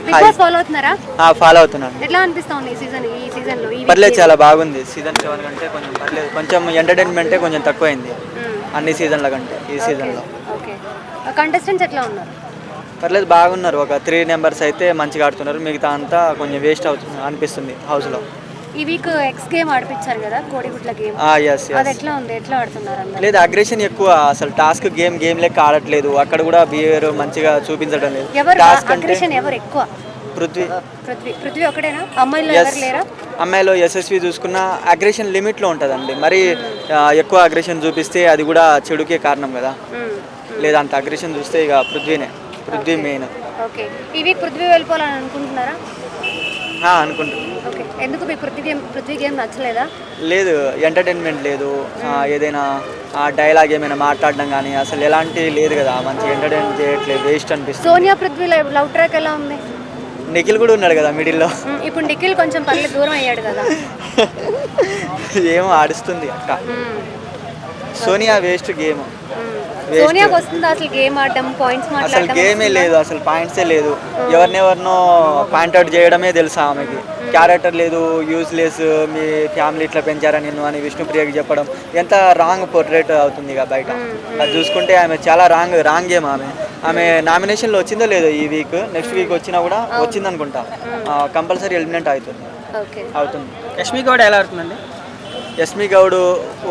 Big boss follow అవుతున్నారా? Follow అవుతున్నాను. ఎట్లా అనిపిస్తుంది ఈ సీజన్ లో? పర్లేదు, చాలా బాగుంది. సీజన్ 7 కంటే కొంచెం పర్లేదు, కొంచెం ఎంటర్టైన్మెంటే కొంచెం తక్కువైంది అన్ని సీజన్ల కంటే ఈ సీజన్లో. ఓకే, కంటెస్టెంట్స్ ఎట్లా ఉన్నారు? పర్లేదు, బాగున్నారు. ఒక 3 మెంబర్స్ అయితే మంచిగా ఆడుతున్నారు, మిగతా అంతా కొంచెం వేస్ట్ అవుతుంది అనిపిస్తుంది హౌస్లో. ఈ వీక్ ఎక్స్ గేమ్ ఆడిపించారు కదా, కోడిగుడ్ల గేమ్. అది ఎట్లా ఉంది? ఎట్లా ఆడుతున్నారు? లేదు, అగ్రెషన్ ఎక్కువ. అసలు టాస్క్ గేమ్ లెక్క ఆడట్లేదు. అక్కడ కూడా బిహేవియర్ మంచిగా చూపించడం లేదు. టాస్క్ అగ్రెషన్ ఎవరు ఎక్కువ? పృథ్వీ ఒకటేనా? అమ్మాయిలో ఎవరు లేరా? అమ్మాయిలో యశస్వి చూసుకున్న అగ్రెషన్ లిమిట్లో ఉంటుందండి. మరి ఎక్కువ అగ్రెషన్ చూపిస్తే అది కూడా చెడుకే కారణం కదా. లేదా అంత అగ్రెషన్ చూస్తే ఇక పృథ్వీ మెయిన్. ఓకే, ఈ వీక్ పృథ్వీ వెళ్ళిపోవాలని అనుకుంటున్నారా? అనుకుంటున్నాను. ఓకే, ఎందుకు మీకు పృథ్వీ గేమ్ నచ్చలేదా? లేదు, ఎంటర్టైన్మెంట్ లేదు. ఏదైనా డైలాగ్ ఏమైనా మాట్లాడడం కానీ అసలు ఎలాంటి లేదు కదా, మంచిగా ఎంటర్టైన్ చేయట్లేదు, వేస్ట్ అనిపిస్తుంది. సోనియా పృథ్వీ లవ్ ట్రాక్ ఎలా ఉంది? నిఖిల్ కూడా ఉన్నాడు కదా మిడిల్లో. ఇప్పుడు నిఖిల్ కొంచెం పర్లేదు దూరం అయ్యాడు కదా. ఏమో ఆడుస్తుంది అక్క. Sonia waste game. సోనియాకి వస్తుంది అసలు గేమ్ ఆడడం, పాయింట్స్ మాట్లాడడం? అసలు గేమే లేదు, అసలు పాయింట్సే లేదు. ఎవరినెవరినో పాయింట్ అవుట్ చేయడమే తెలుసు ఆమెకి. క్యారెక్టర్ లేదు, యూజ్లెస్. మీ ఫ్యామిలీ ఇట్లా పెంచారా నిన్ను అని విష్ణుప్రియకి చెప్పడం ఎంత రాంగ్ పోర్ట్రేట్ అవుతుంది ఇక బయట. అది చూసుకుంటే ఆమె చాలా రాంగ్ గేమ్. ఆమె నామినేషన్లో వచ్చిందో లేదో ఈ వీక్, నెక్స్ట్ వీక్ వచ్చినా కూడా వచ్చిందనుకుంటా. కంపల్సరీ ఎలిమినేట్ అవుతుంది. యష్మి గౌడ్ ఎలా ఆడుతుందండి? యష్మి గౌడ్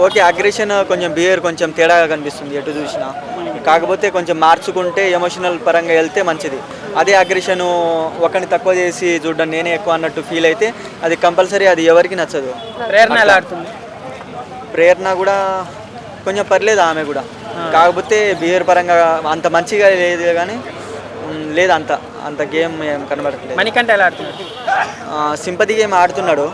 ఓకే, అగ్రెషన్ కొంచెం బిహేవియర్ కొంచెం తేడాగా కనిపిస్తుంది ఎటు చూసినా. కాకపోతే కొంచెం మార్చుకుంటే ఎమోషనల్ పరంగా వెళ్తే మంచిది. అదే అగ్రెషన్ ఒకరిని తక్కువ చేసి చూడడం, నేనే ఎక్కువ అన్నట్టు ఫీల్ అయితే అది కంపల్సరీ అది ఎవరికి నచ్చదు. ప్రేరణ ఎలా ఆడుతుంది? ప్రేరణ కూడా కొంచెం పర్లేదు ఆమె కూడా, కాకపోతే బిహేవియర్ పరంగా అంత మంచిగా లేదు కానీ లేదు, అంత గేమ్ ఏం కనబడట్లేదు. మణికంఠ ఎలా ఆడుతున్నాడు? సింపతి గేమ్ ఆడుతున్నాడు,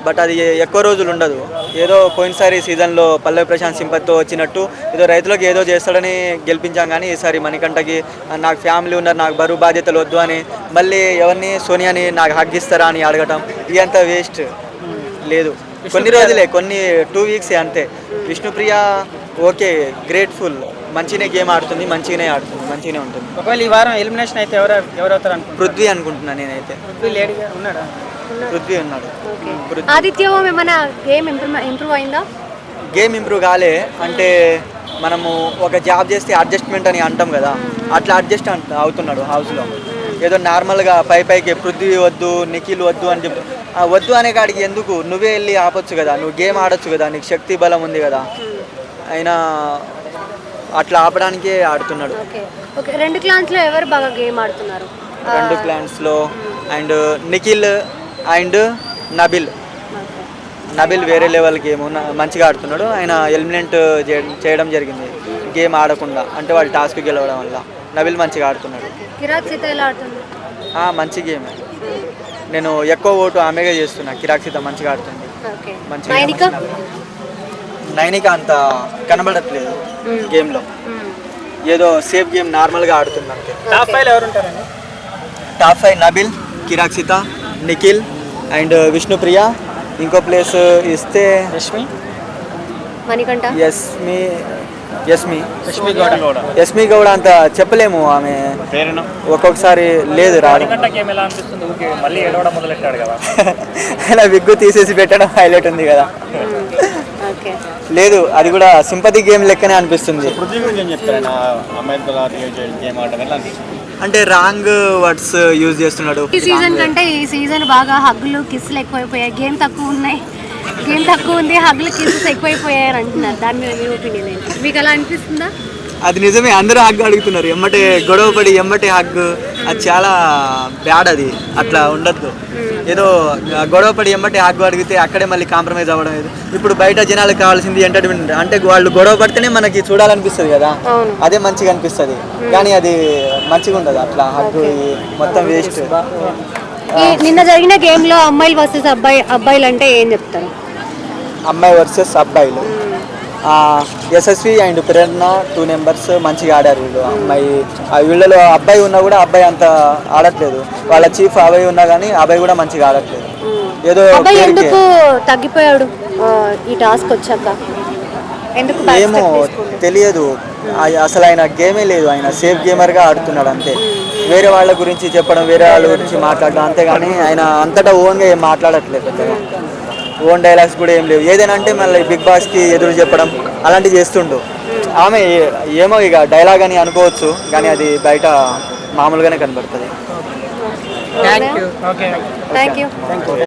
బట్ అది ఎక్కువ రోజులు ఉండదు. ఏదో పోయినసారి సీజన్లో పల్లవి ప్రశాంత్ సింపతితో వచ్చినట్టు ఏదో రైతులకు ఏదో చేస్తాడని గెలిపించాం, కానీ ఈసారి మణికంఠకి నాకు ఫ్యామిలీ ఉన్నారు, నాకు బరువు బాధ్యతలు వద్దు అని మళ్ళీ ఎవరిని సోనియాని నాకు హగ్గిస్తారా అని అడగటం ఇదంతా వేస్ట్. లేదు, కొన్ని రోజులే, 2 వీక్స్ అంతే. విష్ణుప్రియ ఓకే, గ్రేట్ఫుల్, మంచిగానే గేమ్ ఆడుతుంది, మంచిగానే ఉంటుంది. ఒకవేళ ఈ వారం ఎలిమినేషన్ అయితే ఎవరవుతారు అనుకుంటున్నారు? పృథ్వీ అనుకుంటున్నాను నేనైతే. పృథ్వీ ఉన్నాడు. ఆదిత్య హోమ్ ఏమైనా గేమ్ ఇంప్రూవ్ అయిందా? గేమ్ ఇంప్రూవ్ కాలే అంటే మనము ఒక జాబ్ చేస్తే అడ్జస్ట్మెంట్ అని అంటాం కదా, అట్లా అడ్జస్ట్ అవుతున్నాడు హౌస్లో. ఏదో నార్మల్గా పైకి పృథ్వీ వద్దు, నిఖిల్ వద్దు అని చెప్పి, వద్దు అనే కాడికి ఎందుకు, నువ్వే వెళ్ళి ఆపొచ్చు కదా, నువ్వు గేమ్ ఆడొచ్చు కదా, నీకు శక్తి బలం ఉంది కదా. అయినా అట్లా ఆపడానికే ఆడుతున్నాడు. ఓకే, 2 క్లాన్స్లో ఎవరు బాగా గేమ్ ఆడుతున్నారు? 2 క్లాన్స్లో అండ్ నిఖిల్ అండ్ నబిల్ వేరే లెవెల్ గేమ్ మంచిగా ఆడుతున్నాడు. ఆయన ఎలిమినేట్ చేయడం జరిగింది గేమ్ ఆడకుండా, అంటే వాళ్ళు టాస్క్ గెలవడం వల్ల. నబిల్ మంచిగా ఆడుతున్నాడు. మంచి గేమ్. నేను ఎక్కువ ఓటు ఆమెగా చేస్తున్నా. కిరాక్సిత మంచిగా ఆడుతుంది. నైనిక అంత కనబడట్లేదు గేమ్లో, ఏదో సేఫ్ గేమ్ నార్మల్గా ఆడుతుంది అంతే. టాప్ 5 నబిల్, కిరాక్సిత, నిఖిల్ అండ్ విష్ణుప్రియ. ఇంకో ప్లేస్ ఇస్తే యస్మి గౌడ అంత చెప్పలేము. ఆమె ఒక్కొక్కసారి లేదు రాదు. అలా విగ్గు తీసేసి పెట్టడం హైలైట్ ఉంది కదా. లేదు, అది కూడా సింపతి గేమ్ లెక్కనే అనిపిస్తుంది. అంటే రాంగ్ వర్డ్స్ యూజ్ చేస్తున్నాడు. ఈ సీజన్ కంటే ఈ సీజన్ బాగా హగ్గులు, కిస్సులు ఎక్కువైపోయాయి. గేమ్ తక్కువ ఉంది, హగ్గులు, కిస్సెస్ ఎక్కువైపోయాయి అంటున్నారు. దాని మీద మీ ఒపీనియన్ ఏంటి? మీకు అలా అనిపిస్తుందా? అది నిజమే, అందరూ హగ్ అడుగుతున్నారు. గొడవ పడి హగ్, అది చాలా బ్యాడ్. అది అట్లా ఉండద్దు. ఏదో గొడవ పడి హగ్ అడిగితే అక్కడే మళ్ళీ కాంప్రమైజ్ అవ్వడం. ఇప్పుడు బయట జనాలకు కావాల్సింది ఎంటర్టైన్మెంట్. అంటే వాళ్ళు గొడవ పడితేనే మనకి చూడాలనిపిస్తుంది కదా, అదే మంచిగా అనిపిస్తుంది. కానీ అది మంచిగా ఉండదు అట్లా హగ్, మొత్తం వేస్ట్. నిన్న జరిగిన గేమ్ లో అమ్మాయిలు వర్సెస్ అబ్బాయిలు అంటే ఏం చెప్తారు? అమ్మాయి వర్సెస్ అబ్బాయిలు, యశస్వి అండ్ ప్రేరణ 2 మెంబర్స్ మంచిగా ఆడారు. వీళ్ళలో అబ్బాయి ఉన్నా కూడా అబ్బాయి అంత ఆడట్లేదు. వాళ్ళ చీఫ్ అబ్బాయి ఉన్నా కానీ అబ్బాయి కూడా మంచిగా ఆడట్లేదు. ఏదో ఎందుకు తగ్గిపోయాడు ఈ టాస్క్ వచ్చాక? ఏమో తెలియదు. అసలు ఆయన గేమే లేదు, ఆయన సేఫ్ గేమర్గా ఆడుతున్నాడు అంతే. వేరే వాళ్ళ గురించి చెప్పడం, వేరే వాళ్ళ గురించి మాట్లాడడం, అంతేగాని ఆయన అంతటా ఓన్గా ఏం మాట్లాడట్లేదు పెద్దగా. ఓన్ డైలాగ్స్ కూడా ఏం లేవు. ఏదైనా అంటే మళ్ళీ బిగ్ బాస్కి ఎదురు చెప్పడం అలాంటివి చేస్తుండు. ఆమె ఏమో ఇక డైలాగ్ అని అనుకోవచ్చు, కానీ అది బయట మామూలుగానే కనబడుతుంది. Thank you. Okay thank you. Thank you.